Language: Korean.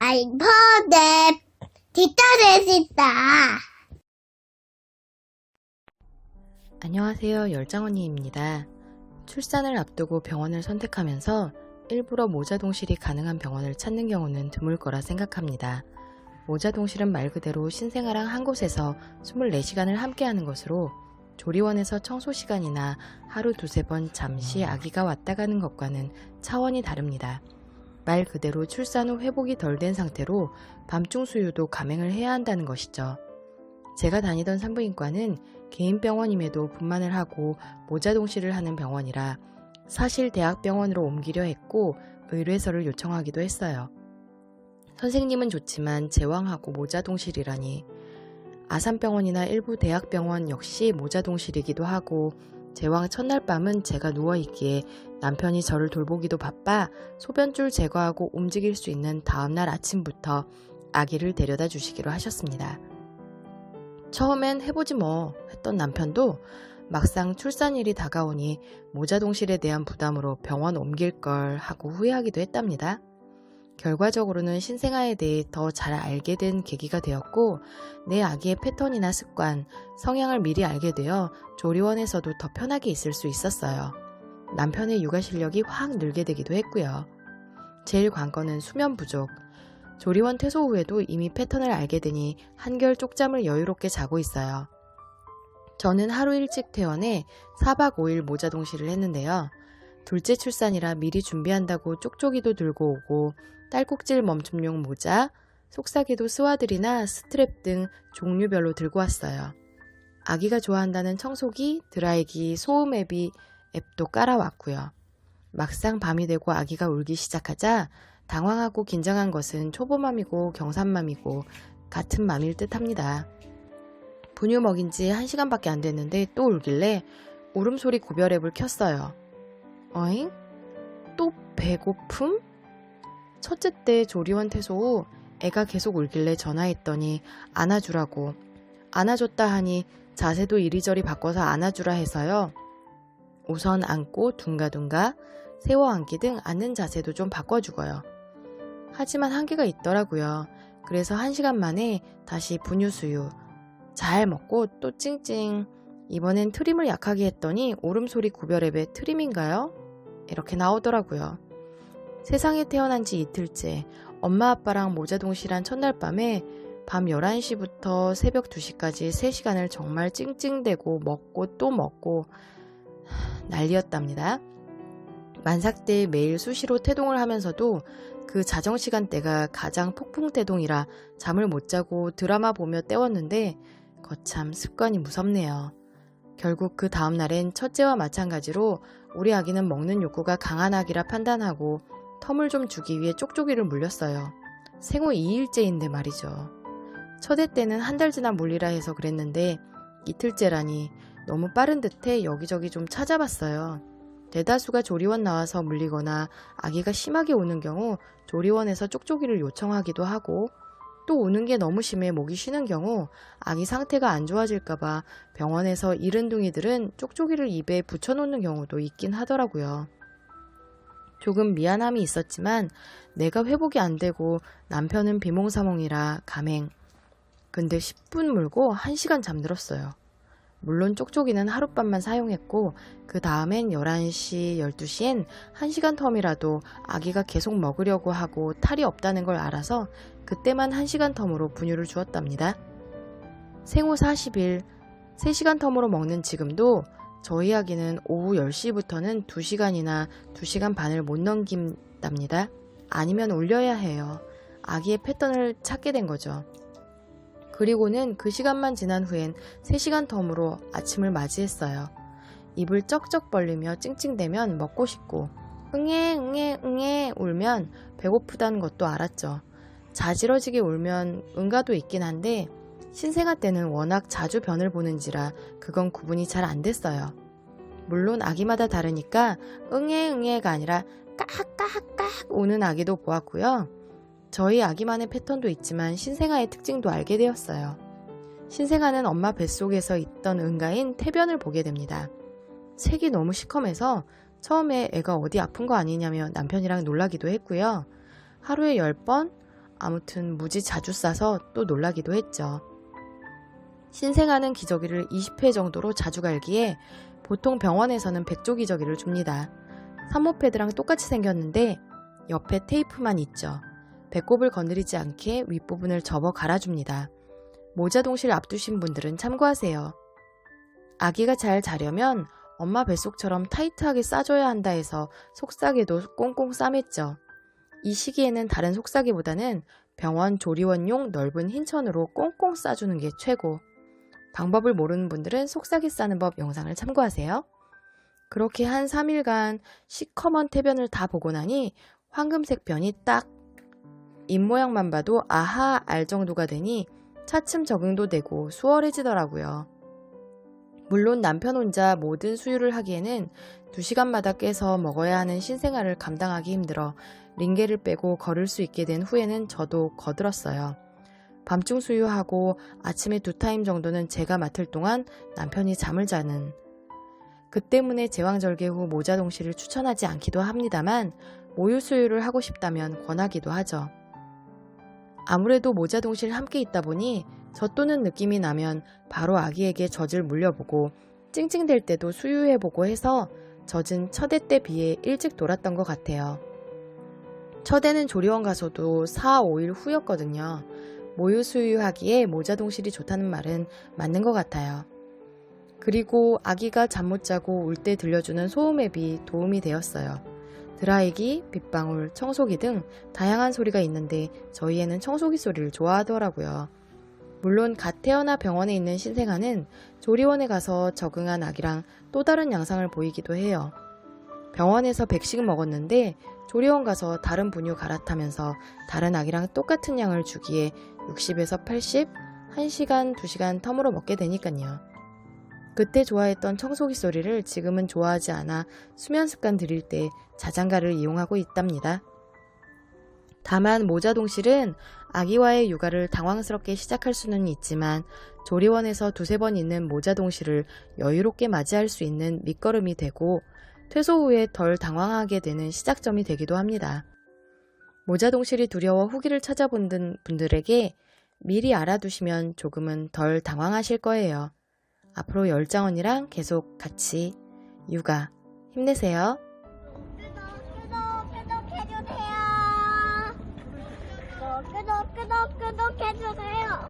아이포드 디터넷이다. 안녕하세요. 열장언니입니다. 출산을 앞두고 병원을 선택하면서 일부러 모자동실이 가능한 병원을 찾는 경우는 드물 거라 생각합니다. 모자동실은 말 그대로 신생아랑 한 곳에서 24시간을 함께하는 것으로 조리원에서 청소 시간이나 하루 두세 번 잠시 아기가 왔다 가는 것과는 차원이 다릅니다. 말 그대로 출산 후 회복이 덜 된 상태로 밤중 수유도 감행을 해야 한다는 것이죠. 제가 다니던 산부인과는 개인 병원임에도 분만을 하고 모자동실을 하는 병원이라 사실 대학병원으로 옮기려 했고 의뢰서를 요청하기도 했어요. 선생님은 좋지만 제왕하고 모자동실이라니. 아산병원이나 일부 대학병원 역시 모자동실이기도 하고 제왕 첫날 밤은 제가 누워있기에 남편이 저를 돌보기도 바빠 소변줄 제거하고 움직일 수 있는 다음날 아침부터 아기를 데려다 주시기로 하셨습니다. 처음엔 해보지 뭐 했던 남편도 막상 출산일이 다가오니 모자동실에 대한 부담으로 병원 옮길 걸 하고 후회하기도 했답니다. 결과적으로는 신생아에 대해 더 잘 알게 된 계기가 되었고 내 아기의 패턴이나 습관, 성향을 미리 알게 되어 조리원에서도 더 편하게 있을 수 있었어요. 남편의 육아 실력이 확 늘게 되기도 했고요. 제일 관건은 수면 부족. 조리원 퇴소 후에도 이미 패턴을 알게 되니 한결 쪽잠을 여유롭게 자고 있어요. 저는 하루 일찍 퇴원해 4박 5일 모자동실을 했는데요. 둘째 출산이라 미리 준비한다고 쪽쪽이도 들고 오고 딸꾹질 멈춤용 모자, 속삭이도 스와들이나 스트랩 등 종류별로 들고 왔어요. 아기가 좋아한다는 청소기, 드라이기, 소음 앱도 깔아왔고요. 막상 밤이 되고 아기가 울기 시작하자 당황하고 긴장한 것은 초보맘이고 경산맘이고 같은 맘일 듯 합니다. 분유 먹인 지 1시간밖에 안 됐는데 또 울길래 울음소리 구별 앱을 켰어요. 어잉? 또 배고픔? 첫째 때 조리원 퇴소 후 애가 계속 울길래 전화했더니 안아주라고. 안아줬다 하니 자세도 이리저리 바꿔서 안아주라 해서요. 우선 안고 둥가둥가, 세워 앉기 등 앉는 자세도 좀 바꿔주고요. 하지만 한계가 있더라고요. 그래서 1시간 만에 다시 분유 수유. 잘 먹고 또 찡찡. 이번엔 트림을 약하게 했더니 울음소리 구별 앱에 트림인가요? 이렇게 나오더라고요. 세상에 태어난 지 이틀째, 엄마 아빠랑 모자동실한 첫날 밤에 밤 11시부터 새벽 2시까지 3시간을 정말 찡찡대고 먹고 또 먹고 난리였답니다. 만삭 때 매일 수시로 태동을 하면서도 그 자정시간대가 가장 폭풍태동이라 잠을 못 자고 드라마 보며 때웠는데 거참 습관이 무섭네요. 결국 그 다음날엔 첫째와 마찬가지로 우리 아기는 먹는 욕구가 강한 아기라 판단하고 텀을 좀 주기 위해 쪽쪽이를 물렸어요. 생후 2일째인데 말이죠. 첫애 때는 1달 지나 물리라 해서 그랬는데 이틀째라니 너무 빠른 듯해 여기저기 좀 찾아봤어요. 대다수가 조리원 나와서 물리거나 아기가 심하게 우는 경우 조리원에서 쪽쪽이를 요청하기도 하고 또 우는 게 너무 심해 목이 쉬는 경우 아기 상태가 안 좋아질까봐 병원에서 이른둥이들은 쪽쪽이를 입에 붙여놓는 경우도 있긴 하더라고요. 조금 미안함이 있었지만 내가 회복이 안 되고 남편은 비몽사몽이라 감행. 근데 10분 물고 1시간 잠들었어요. 물론 쪽쪽이는 하룻밤만 사용했고 그 다음엔 11시, 12시엔 1시간 텀이라도 아기가 계속 먹으려고 하고 탈이 없다는 걸 알아서 그때만 1시간 텀으로 분유를 주었답니다. 생후 40일, 3시간 텀으로 먹는 지금도 저희 아기는 오후 10시부터는 2시간이나 2시간 반을 못 넘긴답니다. 아니면 울려야 해요. 아기의 패턴을 찾게 된 거죠. 그리고는 그 시간만 지난 후엔 3시간 텀으로 아침을 맞이했어요. 입을 쩍쩍 벌리며 찡찡대면 먹고 싶고 응애 응애 응애 울면 배고프다는 것도 알았죠. 자지러지게 울면 응가도 있긴 한데 신생아 때는 워낙 자주 변을 보는지라 그건 구분이 잘 안 됐어요. 물론 아기마다 다르니까 응애 응애가 아니라 까까까 우는 아기도 보았고요. 저희 아기만의 패턴도 있지만 신생아의 특징도 알게 되었어요. 신생아는 엄마 뱃속에서 있던 응가인 태변을 보게 됩니다. 색이 너무 시커매서 처음에 애가 어디 아픈 거 아니냐며 남편이랑 놀라기도 했고요. 하루에 10번, 아무튼 무지 자주 싸서 또 놀라기도 했죠. 신생아는 기저귀를 20회 정도로 자주 갈기에 보통 병원에서는 100조 기저귀를 줍니다. 산모패드랑 똑같이 생겼는데 옆에 테이프만 있죠. 배꼽을 건드리지 않게 윗부분을 접어 갈아줍니다. 모자동실 앞두신 분들은 참고하세요. 아기가 잘 자려면 엄마 뱃속처럼 타이트하게 싸줘야 한다 해서 속싸개도 꽁꽁 싸맸죠. 이 시기에는 다른 속싸기보다는 병원 조리원용 넓은 흰천으로 꽁꽁 싸주는 게 최고. 방법을 모르는 분들은 속싸기 싸는 법 영상을 참고하세요. 그렇게 한 3일간 시커먼 태변을 다 보고 나니 황금색 변이 딱 입모양만 봐도 아하 알 정도가 되니 차츰 적응도 되고 수월해지더라고요. 물론 남편 혼자 모든 수유를 하기에는 2시간마다 깨서 먹어야 하는 신생아를 감당하기 힘들어 링겔을 빼고 걸을 수 있게 된 후에는 저도 거들었어요. 밤중 수유하고 아침에 2타임 정도는 제가 맡을 동안 남편이 잠을 자는. 그 때문에 제왕절개 후 모자동실을 추천하지 않기도 합니다만 모유 수유를 하고 싶다면 권하기도 하죠. 아무래도 모자동실 함께 있다 보니 젖도는 느낌이 나면 바로 아기에게 젖을 물려보고 찡찡댈 때도 수유해보고 해서 젖은 첫애 때 비해 일찍 돌았던 것 같아요. 첫애는 조리원 가서도 4, 5일 후였거든요. 모유 수유하기에 모자동실이 좋다는 말은 맞는 것 같아요. 그리고 아기가 잠 못 자고 울 때 들려주는 소음 앱이 도움이 되었어요. 드라이기, 빗방울, 청소기 등 다양한 소리가 있는데 저희 애는 청소기 소리를 좋아하더라고요. 물론 갓 태어나 병원에 있는 신생아는 조리원에 가서 적응한 아기랑 또 다른 양상을 보이기도 해요. 병원에서 100씩 먹었는데 조리원 가서 다른 분유 갈아타면서 다른 아기랑 똑같은 양을 주기에 60에서 80, 1시간, 2시간 텀으로 먹게 되니까요. 그때 좋아했던 청소기 소리를 지금은 좋아하지 않아 수면 습관 들일 때 자장가를 이용하고 있답니다. 다만 모자동실은 아기와의 육아를 당황스럽게 시작할 수는 있지만 조리원에서 2-3번 있는 모자동실을 여유롭게 맞이할 수 있는 밑거름이 되고 퇴소 후에 덜 당황하게 되는 시작점이 되기도 합니다. 모자동실이 두려워 후기를 찾아본 분들에게 미리 알아두시면 조금은 덜 당황하실 거예요. 앞으로 열장언니랑 계속 같이 육아 힘내세요. 구독해주세요. 구독해주세요.